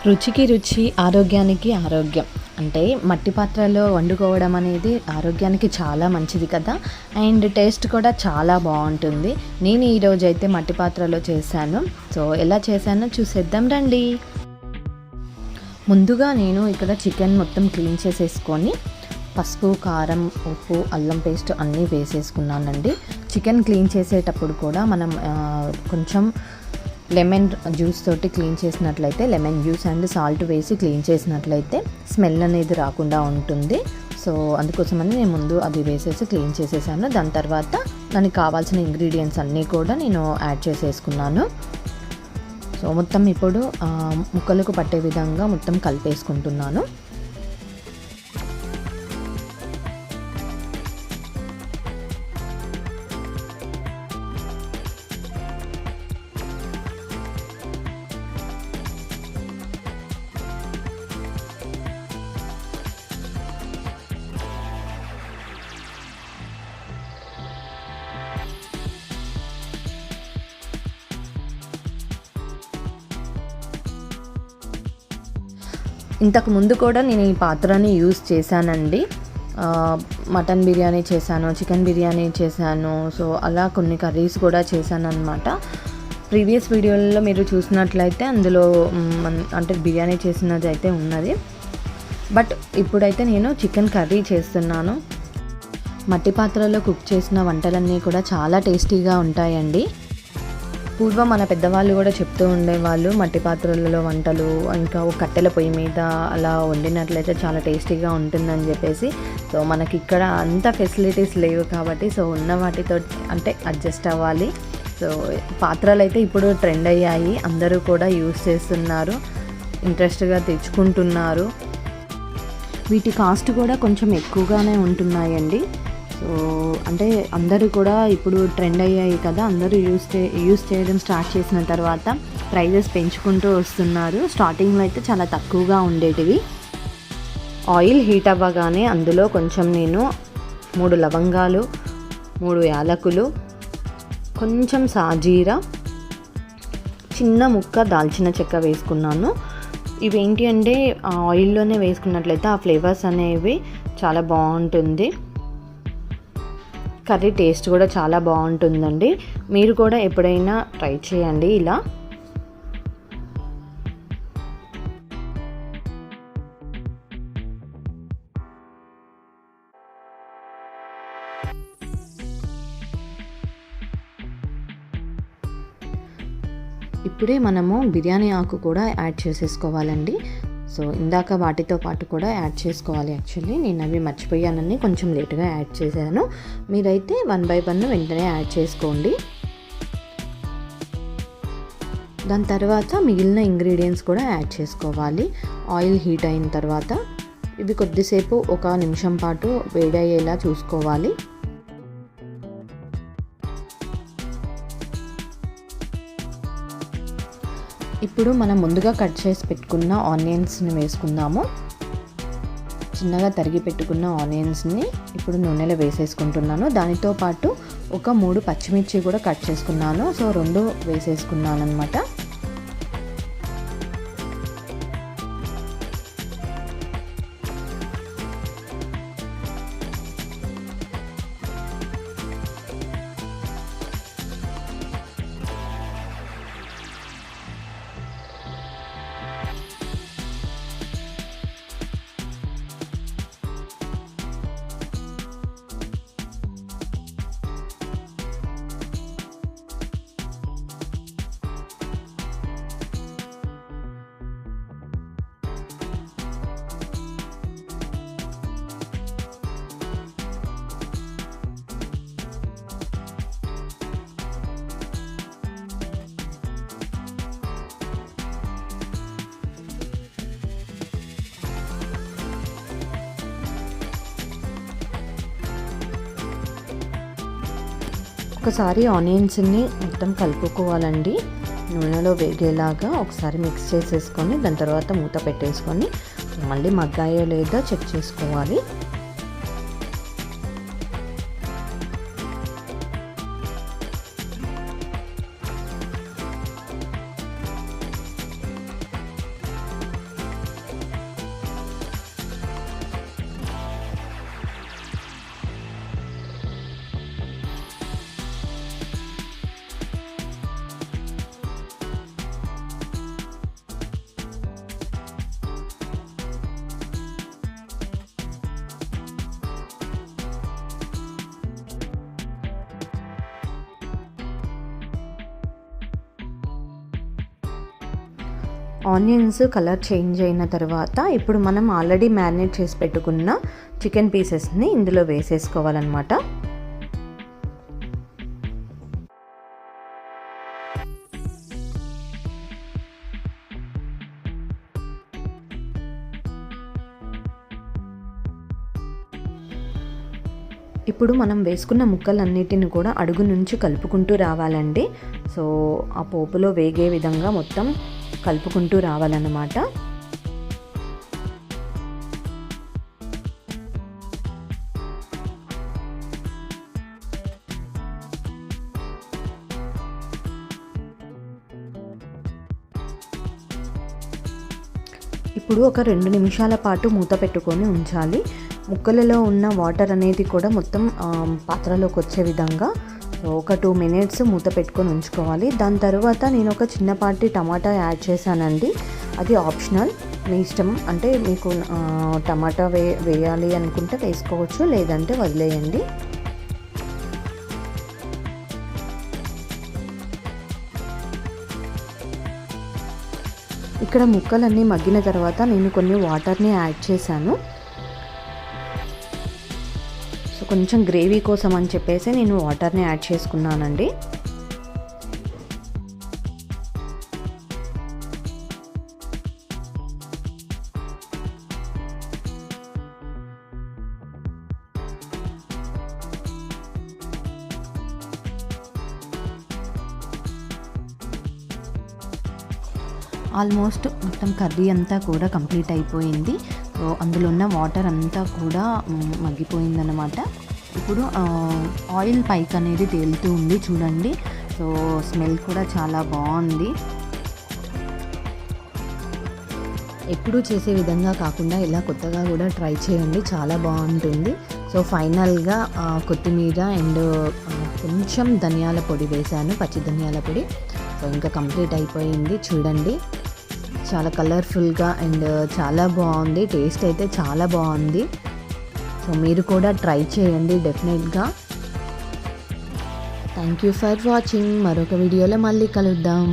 రుచికి రుచి, ఆరోగ్యానికి ఆరోగ్యం. అంటే మట్టి పాత్రలో వండుకోవడం అనేది ఆరోగ్యానికి చాలా మంచిది కదా! అండ్ టేస్ట్ కూడా చాలా బావుంటుంది. నేను ఈరోజైతే మట్టి పాత్రలో చేశాను. సో, ఎలా చేశానో చూసేద్దాం రండి. ముందుగా నేను ఇక్కడ చికెన్ మొత్తం క్లీన్ చేసేసుకొని పసుపు, కారం, ఉప్పు, అల్లం పేస్ట్ అన్నీ వేసేసుకున్నానండి. చికెన్ క్లీన్ చేసేటప్పుడు కూడా మనం కొంచెం లెమన్ జ్యూస్ తోటి క్లీన్ చేసినట్లయితే, లెమన్ జ్యూస్ అండ్ సాల్ట్ వేసి క్లీన్ చేసినట్లయితే స్మెల్ అనేది రాకుండా ఉంటుంది. సో అందుకోసమని నేను ముందు అది వేసేసి క్లీన్ చేసేసాను. దాని తర్వాత దానికి కావాల్సిన ఇంగ్రీడియంట్స్ అన్నీ కూడా నేను యాడ్ చేసేసుకున్నాను. సో మొత్తం ఇప్పుడు ముక్కలకు పట్టే విధంగా మొత్తం కలిపేసుకుంటున్నాను. ఇంతకు ముందు కూడా నేను ఈ పాత్రని యూస్ చేశానండి. మటన్ బిర్యానీ చేశాను, చికెన్ బిర్యానీ చేశాను. సో అలా కొన్ని కర్రీస్ కూడా చేశాను అనమాట. ప్రీవియస్ వీడియోలలో మీరు చూసినట్లయితే అందులో అంటే బిర్యానీ చేసినది అయితే ఉన్నది. బట్ ఇప్పుడైతే నేను చికెన్ కర్రీ చేస్తున్నాను. మట్టి పాత్రలో కుక్ చేసిన వంటలన్నీ కూడా చాలా టేస్టీగా ఉంటాయండి. పూర్వం మన పెద్దవాళ్ళు కూడా చెప్తూ ఉండేవాళ్ళు, మట్టి పాత్రలలో వంటలు ఇంకా కట్టెల పొయ్యి మీద అలా వండినట్లయితే చాలా టేస్టీగా ఉంటుందని చెప్పేసి. సో మనకి ఇక్కడ అంత ఫెసిలిటీస్ లేవు కాబట్టి సో ఉన్న వాటితో అంటే అడ్జస్ట్ అవ్వాలి. సో పాత్రలు అయితే ఇప్పుడు ట్రెండ్ అయ్యాయి, అందరూ కూడా యూస్ చేస్తున్నారు, ఇంట్రెస్ట్గా తెచ్చుకుంటున్నారు. వీటి కాస్ట్ కూడా కొంచెం ఎక్కువగానే ఉంటున్నాయండి. సో అంటే అందరూ కూడా ఇప్పుడు ట్రెండ్ అయ్యాయి కదా, అందరూ యూస్ చేయడం స్టార్ట్ చేసిన తర్వాత ప్రైజెస్ పెంచుకుంటూ వస్తున్నారు. స్టార్టింగ్లో అయితే చాలా తక్కువగా ఉండేటివి. ఆయిల్ హీట్ అవ్వగానే అందులో కొంచెం నేను 3 లవంగాలు, 3 యాలకులు, కొంచెం సాజీరా, చిన్న ముక్క దాల్చిన చెక్క వేసుకున్నాను. ఇవేంటి అంటే ఆయిల్లోనే వేసుకున్నట్లయితే ఆ ఫ్లేవర్స్ అనేవి చాలా బాగుంటుంది. కర్రీ టేస్ట్ కూడా చాలా బాగుంటుందండి. మీరు కూడా ఎప్పుడైనా ట్రై చేయండి ఇలా. ఇప్పుడే మనము బిర్యానీ ఆకు కూడా యాడ్ చేసేసుకోవాలండి. సో ఇందాక వాటితో పాటు కూడా యాడ్ చేసుకోవాలి. యాక్చువల్లీ నేను అవి మర్చిపోయానని కొంచెం లేటుగా యాడ్ చేశాను. మీరైతే 1 by 1 వెంటనే యాడ్ చేసుకోండి. దాని తర్వాత మిగిలిన ఇంగ్రీడియంట్స్ కూడా యాడ్ చేసుకోవాలి. ఆయిల్ హీట్ అయిన తర్వాత ఇవి కొద్దిసేపు 1 నిమిషం పాటు వేడయ్యేలా చూసుకోవాలి. ఇప్పుడు మనం ముందుగా కట్ చేసి పెట్టుకున్న ఆనియన్స్ని వేసుకుందాము. చిన్నగా తరిగి పెట్టుకున్న ఆనియన్స్ని ఇప్పుడు నూనెలో వేసేసుకుంటున్నాను. దానితో పాటు ఒక 3 పచ్చిమిర్చి కూడా కట్ చేసుకున్నాను. సో 2 వేసేసుకున్నాను అనమాట. ఒకసారి ఆనియన్స్ని మొత్తం కలుపుకోవాలండి. నూనెలో వేగేలాగా ఒకసారి మిక్స్ చేసేసుకొని దాని తర్వాత మూత పెట్టేసుకొని మళ్ళీ మగ్గాయో లేదో చెక్ చేసుకోవాలి. ఆనియన్స్ కలర్ చేంజ్ అయిన తర్వాత ఇప్పుడు మనం ఆల్రెడీ మ్యారినేట్ చేసి పెట్టుకున్న చికెన్ పీసెస్ని ఇందులో వేసేసుకోవాలన్నమాట. ఇప్పుడు మనం వేసుకున్న ముక్కలన్నిటిని కూడా అడుగు నుంచి కలుపుకుంటూ రావాలండి. సో ఆ పోపులో వేగే విధంగా మొత్తం కలుపుకుంటూ రావాలన్నమాట. ఇప్పుడు ఒక 2 నిమిషాల పాటు మూత పెట్టుకొని ఉంచాలి. ముక్కలలో ఉన్న వాటర్ అనేది కూడా మొత్తం పాత్రలోకి వచ్చే విధంగా ఒక 2 మినిట్స్ మూత పెట్టుకొని ఉంచుకోవాలి. దాని తర్వాత నేను ఒక చిన్నపాటి టమాటా యాడ్ చేశానండి. అది ఆప్షనల్, మీ ఇష్టం. అంటే మీకు టమాటా వేయాలి అనుకుంటే వేసుకోవచ్చు, లేదంటే వదిలేయండి. ఇక్కడ ముక్కలన్నీ మగ్గిన తర్వాత నేను కొన్ని వాటర్ని యాడ్ చేశాను. సో కొంచెం గ్రేవీ కోసం అని చెప్పేసి నేను వాటర్ని యాడ్ చేసుకున్నానండి. ఆల్మోస్ట్ మొత్తం కర్రీ అంతా కూడా కంప్లీట్ అయిపోయింది. సో అందులో ఉన్న వాటర్ అంతా కూడా మగ్గిపోయిందన్నమాట. ఇప్పుడు ఆయిల్ పైకి అనేది తేలుతూ ఉంది చూడండి. సో స్మెల్ కూడా చాలా బాగుంది. ఎప్పుడూ చేసే విధంగా కాకుండా ఇలా కొత్తగా కూడా ట్రై చేయండి, చాలా బాగుంటుంది. సో ఫైనల్గా కొత్తిమీర అండ్ కొంచెం ధనియాల పొడి వేశాను, పచ్చి ధనియాల పొడి. సో ఇంకా కంప్లీట్ అయిపోయింది చూడండి. చాలా కలర్ఫుల్గా అండ్ చాలా బాగుంది. టేస్ట్ అయితే చాలా బాగుంది. సో మీరు కూడా ట్రై చేయండి డెఫినెట్గా. Thank you for watching. మరొక వీడియోలో మళ్ళీ కలుద్దాం.